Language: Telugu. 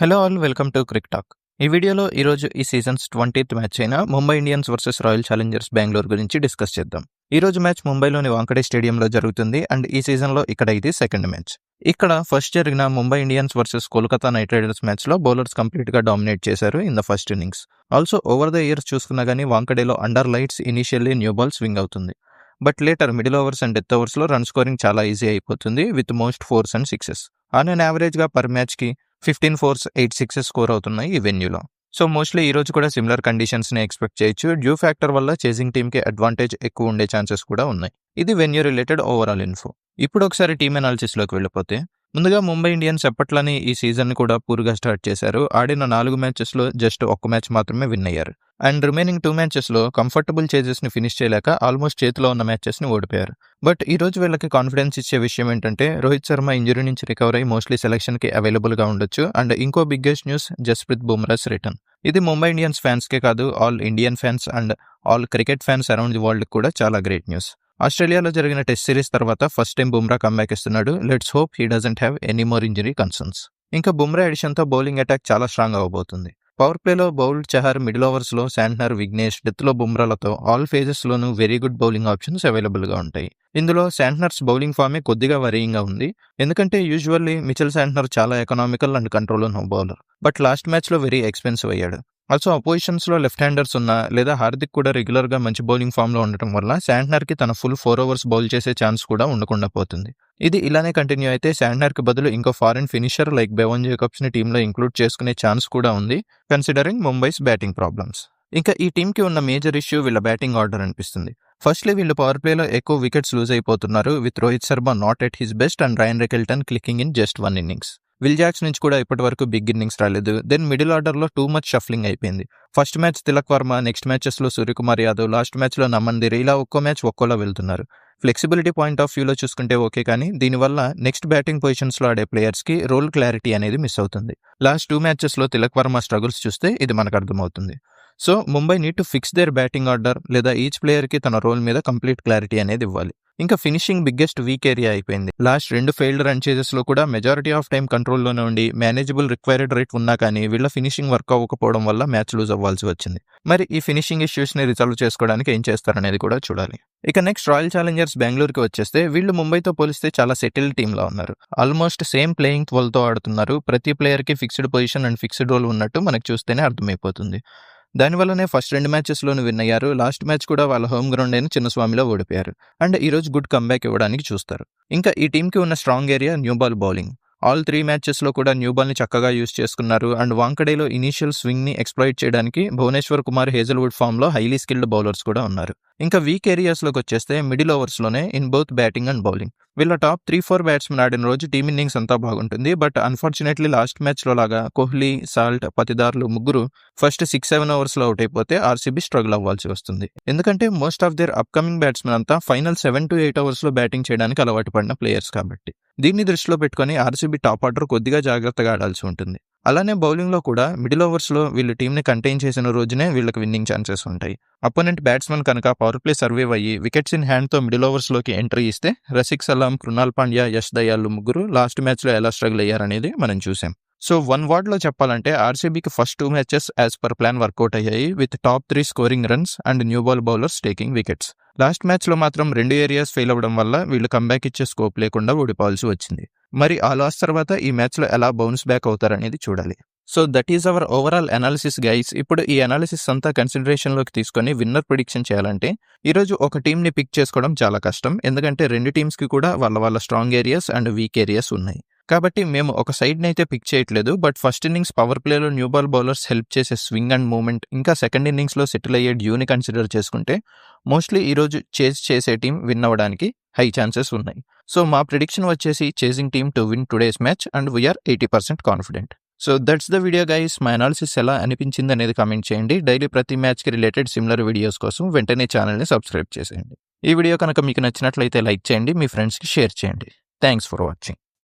Hello all, welcome to Crick talk. ఈ వీడియోలో ఈరోజు ఈ సీజన్స్ 20th మ్యాచ్ అయిన Mumbai Indians versus royal Challengers Bengaluru గురించి డిస్కస్ చేద్దాం. ఈ రోజు మ్యాచ్ ముంబైలోని వాంకడే స్టేడియంలో జరుగుతుంది అండ్ ఈ సీజన్లో ఇక్కడ ఇది సెకండ్ మ్యాచ్. ఇక్కడ ఫస్ట్ జరిగిన Mumbai Indians versus Kolkata Knight Riders మ్యాచ్లో బౌలర్స్ కంప్లీట్గా డామినేట్ చేశారు in the first innings. Also over the years చూసుకున్నా కానీ వాంకడేలో under lights initially new ball swing అవుతుంది. But later middle overs and death ఓవర్స్లో రన్ స్కోరింగ్ చాలా ఈజీ అయిపోతుంది with most 4s and 6s. On an యావరేజ్గా పర్ మ్యాచ్కి 15 4s 8 6s స్కోర్ అవుతున్నాయి ఈ వెన్యూలో. సో మోస్ట్లీ ఈ రోజు కూడా సిమిలర్ కండిషన్స్ని ఎక్స్పెక్ట్ చేయొచ్చు. డ్యూ ఫ్యాక్టర్ వల్ల చేసింగ్ టీమ్కి అడ్వాంటేజ్ ఎక్కువ ఉండే ఛాన్సెస్ కూడా ఉన్నాయి. ఇది వెన్యూ రిలేటెడ్ ఓవరాల్ ఇన్ఫో. ఇప్పుడు ఒకసారి టీమ్ అనాలిసిస్లోకి వెళ్ళిపోతే, ముందుగా ముంబై ఇండియన్స్ ఎప్పట్లని ఈ సీజన్ కూడా పూర్గా స్టార్ట్ చేశారు. ఆడిన 4 మ్యాచెస్లో జస్ట్ ఒక్క మ్యాచ్ మాత్రమే విన్ అయ్యారు అండ్ రిమైనింగ్ 2 మ్యాచెస్లో కంఫర్టబుల్ చేజెస్ని ఫినిష్ చేయలేక ఆల్మోస్ట్ చేతిలో ఉన్న మ్యాచెస్ని ఓడిపోయారు. బట్ ఈ రోజు వీళ్ళకి కాన్ఫిడెన్స్ ఇచ్చే విషయం ఏంటంటే, రోహిత్ శర్మ ఇంజరీ నుంచి రికవర్ అయ్యి మోస్ట్లీ సెలక్షన్కి అవైలబుల్గా ఉండొచ్చు. అండ్ ఇంకో biggest news, Jasprit Bumrah's return. ఇది ముంబై ఇండియన్స్ ఫ్యాన్స్కే కాదు, all Indian fans and all cricket fans around the world కూడా చాలా గ్రేట్ న్యూస్. ఆస్ట్రేలియాలో జరిగిన టెస్ట్ సిరీస్ తర్వాత ఫస్ట్ టైం బుమ్రా కమ్బ్యాక్ ఇస్తున్నాడు. Let's hope he doesn't have any more injury concerns. ఇంకా బుమ్రా ఎడిషన్తో బౌలింగ్ అటాక్ చాలా స్ట్రాంగ్ అవబోతుంది. పవర్ ప్లేలో బౌల్డ్ చహర్, మిడిల్ ఓవర్స్లో శాంట్నర్, విఘ్నేష్, డెత్లో బుమ్రాలతో ఆల్ ఫేజెస్లోనూ వెరీ గుడ్ బౌలింగ్ ఆప్షన్స్ అవైలబుల్గా ఉంటాయి. ఇందులో శాంట్నర్స్ బౌలింగ్ ఫామే కొద్దిగా వరీయింగ్గా ఉంది. ఎందుకంటే యూజువల్లీ మిచెల్ శాంట్నర్ చాలా ఎకనామికల్ అండ్ కంట్రోల్ ఉన్న బౌలర్, బట్ లాస్ట్ మ్యాచ్లో వెరీ ఎక్స్పెన్సివ్ అయ్యాడు. ఆల్సో అపోజిషన్స్లో లెఫ్ట్ హ్యాండర్స్ ఉన్నా లేదా హార్దిక్ కూడా రెగ్యులర్గా మంచి బౌలింగ్ ఫామ్లో ఉండటం వల్ల శాంట్నర్కి తన ఫుల్ 4 overs బౌల్ చేసే ఛాన్స్ కూడా ఉండకుండా పోతుంది. ఇది ఇలానే కంటిన్యూ అయితే శాంట్నర్కి బదులు ఇంకో ఫారెన్ ఫినిషర్ లైక్ బెవన్ జేకబ్స్ని టీంలో ఇంక్లూడ్ చేసుకునే ఛాన్స్ కూడా ఉంది, కన్సిడరింగ్ ముంబైస్ బ్యాటింగ్ ప్రాబ్లమ్స్. ఇంకా ఈ టీంకి ఉన్న మేజర్ ఇష్యూ వీళ్ళ బ్యాటింగ్ ఆర్డర్ అనిపిస్తుంది. ఫస్ట్లీ వీళ్ళు పవర్ ప్లేలో ఎక్కువ వికెట్స్ లూజ్ అయిపోతున్నారు with Rohit Sharma not at his best and Ryan Rickelton clicking in just 1 innings. Will Jacks నుంచి కూడా ఇప్పటి వరకు బిగ్ ఇన్నింగ్స్ రాలేదు. దెన్ మిడిల్ ఆర్డర్లో టూ మచ్ షఫ్లింగ్ అయిపోయింది. First match Tilak Varma, next మ్యాచెస్లో సూర్యకుమార్ యాదవ్, లాస్ట్ మ్యాచ్లో నమన్దిర్, ఇలా ఒక్కో మ్యాచ్ ఒక్కోలా వెళ్తున్నారు. ఫ్లెక్సిబిలిటీ పాయింట్ ఆఫ్ వ్యూలో చూసుకుంటే ఓకే, కానీ దీనివల్ల నెక్స్ట్ బ్యాటింగ్ పొజిషన్స్లో ఆడే ప్లేయర్స్కి రోల్ క్లారిటీ అనేది మిస్ అవుతుంది. లాస్ట్ 2 మ్యాచెస్లో తిలక్ వర్మ స్ట్రగుల్స్ చూస్తే ఇది మనకు అర్థమవుతుంది. So Mumbai need to fix their batting order, లేదా ఈచ్ ప్లేయర్కి తన రోల్ మీద కంప్లీట్ క్లారిటీ అనేది ఇవ్వాలి. ఇంకా ఫినిషింగ్ బిగ్గెస్ట్ వీక్ ఏరియా అయిపోయింది. లాస్ట్ 2 ఫెయిల్డ్ రన్ చేజెస్లో కూడా మెజారిటీ ఆఫ్ టైం కంట్రోల్లోనే ఉండి మేనేజబుల్ రిక్వైర్డ్ రేట్ ఉన్నా కానీ వీళ్ళ ఫినిషింగ్ వర్క్ అవ్వకపోవడం వల్ల మ్యాచ్ లూజ్ అవ్వాల్సి వచ్చింది. మరి ఈ ఫినిషింగ్ ఇష్యూస్ని రిజాల్వ్ చేసుకోవడానికి ఏం చేస్తారనేది కూడా చూడాలి. ఇక నెక్స్ట్ రాయల్ ఛాలెంజర్స్ బెంగళూరుకి వచ్చేస్తే, వీళ్ళు ముంబైతో పోలిస్తే చాలా సెటిల్డ్ టీంలో ఉన్నారు. ఆల్మోస్ట్ సేమ్ ప్లేయింగ్ 12తో ఆడుతున్నారు. ప్రతి ప్లేయర్కి fixed position and fixed role ఉన్నట్టు మనకు చూస్తేనే అర్థమైపోతుంది. దానివల్లనే ఫస్ట్ 2 మ్యాచెస్లోనూ విన్ అయ్యారు. లాస్ట్ మ్యాచ్ కూడా వాళ్ళ హోమ్ గ్రౌండ్ అయిన చిన్నస్వామిలో ఓడిపోయారు అండ్ ఈరోజు గుడ్ కంబ్యాక్ ఇవ్వడానికి చూస్తారు. ఇంకా ఈ టీంకి ఉన్న strong area new ball bowling. All 3 మ్యాచెస్లో కూడా న్యూ బాల్ని చక్కగా యూజ్ చేసుకున్నారు అండ్ వాంకడేలో ఇనీషియల్ స్వింగ్ని ఎక్స్ప్లాయిట్ చేయడానికి భువనేశ్వర్ కుమార్, హేజల్వుడ్ ఫామ్లో హైలీ స్కిల్డ్ బౌలర్స్ కూడా ఉన్నారు. ఇంకా వీక్ ఏరియాస్లోకి వచ్చేస్తే మిడిల్ ఓవర్స్లోనే in both batting and bowling వీళ్ళ టాప్ 3-4 బ్యాట్స్మెన్ ఆడిన రోజు టీమ్ ఇన్నింగ్స్ అంతా బాగుంటుంది. బట్ అన్ఫార్చునేట్లీ లాస్ట్ మ్యాచ్లో లాగా కోహ్లీ, సాల్ట్, పతిదార్లు ముగ్గురు ఫస్ట్ 6-7 ఓవర్స్లో అవుట్ అయిపోతే ఆర్సీబీ స్ట్రగుల్ అవ్వాల్సి వస్తుంది. ఎందుకంటే most of their upcoming batsmen అంతా ఫైనల్ 7 to 8 ఓవర్స్లో బ్యాటింగ్ చేయడానికి అలవాటు పడిన ప్లేయర్స్ కాబట్టి దీన్ని దృష్టిలో పెట్టుకుని ఆర్సీబీ టాప్ ఆర్డర్ కొద్దిగా జాగ్రత్తగా ఆడాల్సి ఉంటుంది. అలానే బౌలింగ్లో కూడా మిడిల్ ఓవర్స్లో వీళ్ళు టీంని కంటైన్ చేసిన రోజునే వీళ్ళకి విన్నింగ్ ఛాన్సెస్ ఉంటాయి. అపోనెంట్ బ్యాట్స్మెన్ కనుక పవర్ ప్లే సర్వైవ్ అయ్యి వికెట్స్ ఇన్ హ్యాండ్తో మిడిల్ ఓవర్స్లోకి ఎంట్రీ ఇస్తే రసిక్ సలాం, కృణాల్ పాండ్యా, యష్ దయాల్ ముగ్గురు లాస్ట్ మ్యాచ్లో ఎలా స్ట్రగుల్ అయ్యారనేది మనం చూసాం. సో 1 wordలో చెప్పాలంటే ఆర్సీబీకి first 2 matches as per plan work out అయ్యాయి with top 3 scoring runs and new ball bowlers taking wickets. Last మ్యాచ్లో మాత్రం 2 ఏరియాస్ ఫెయిల్ అవ్వడం వల్ల వీళ్ళు కంబ్యాక్ ఇచ్చే స్కోప్ లేకుండా ఓడిపోవాల్సి వచ్చింది. మరి ఆ లాస్ తర్వాత ఈ మ్యాచ్లో ఎలా బౌన్స్ బ్యాక్ అవుతారనేది చూడాలి. So that is our overall analysis guys. ఇప్పుడు ఈ అనాలిసిస్ అంతా కన్సిడరేషన్లోకి తీసుకొని విన్నర్ ప్రిడిక్షన్ చేయాలంటే ఈరోజు ఒక టీంని పిక్ చేసుకోవడం చాలా కష్టం. ఎందుకంటే 2 టీమ్స్కి కూడా వాళ్ళ strong areas and weak areas ఉన్నాయి. కాబట్టి మేము ఒక సైడ్ని అయితే పిక్ చేయట్లేదు. బట్ ఫస్ట్ ఇన్నింగ్స్ పవర్ ప్లేలో న్యూ బాల్ బౌలర్స్ హెల్ప్ చేసే స్వింగ్ అండ్ మూమెంట్, ఇంకా సెకండ్ ఇన్నింగ్స్లో సెటిల్ అయ్యే డ్యూని కన్సిడర్ చేసుకుంటే మోస్ట్లీ ఈరోజు చేజ్ చేసే టీం విన్ అవ్వడానికి హై ఛాన్సెస్ ఉన్నాయి. సో మా ప్రిడిక్షన్ వచ్చేసి chasing team to win today's match and we're 80% confident. So that's the video guys. మా అనాలిసిస్ ఎలా అనిపించింది అనేది కామెంట్ చేయండి. డైలీ ప్రతి మ్యాచ్కి రిలేటెడ్ సిమిలర్ వీడియోస్ కోసం వెంటనే ఛానల్ని సబ్స్క్రైబ్ చేసేయండి. ఈ వీడియో కనుక మీకు నచ్చినట్లయితే లైక్ చేయండి, మీ ఫ్రెండ్స్కి షేర్ చేయండి. Thanks for watching.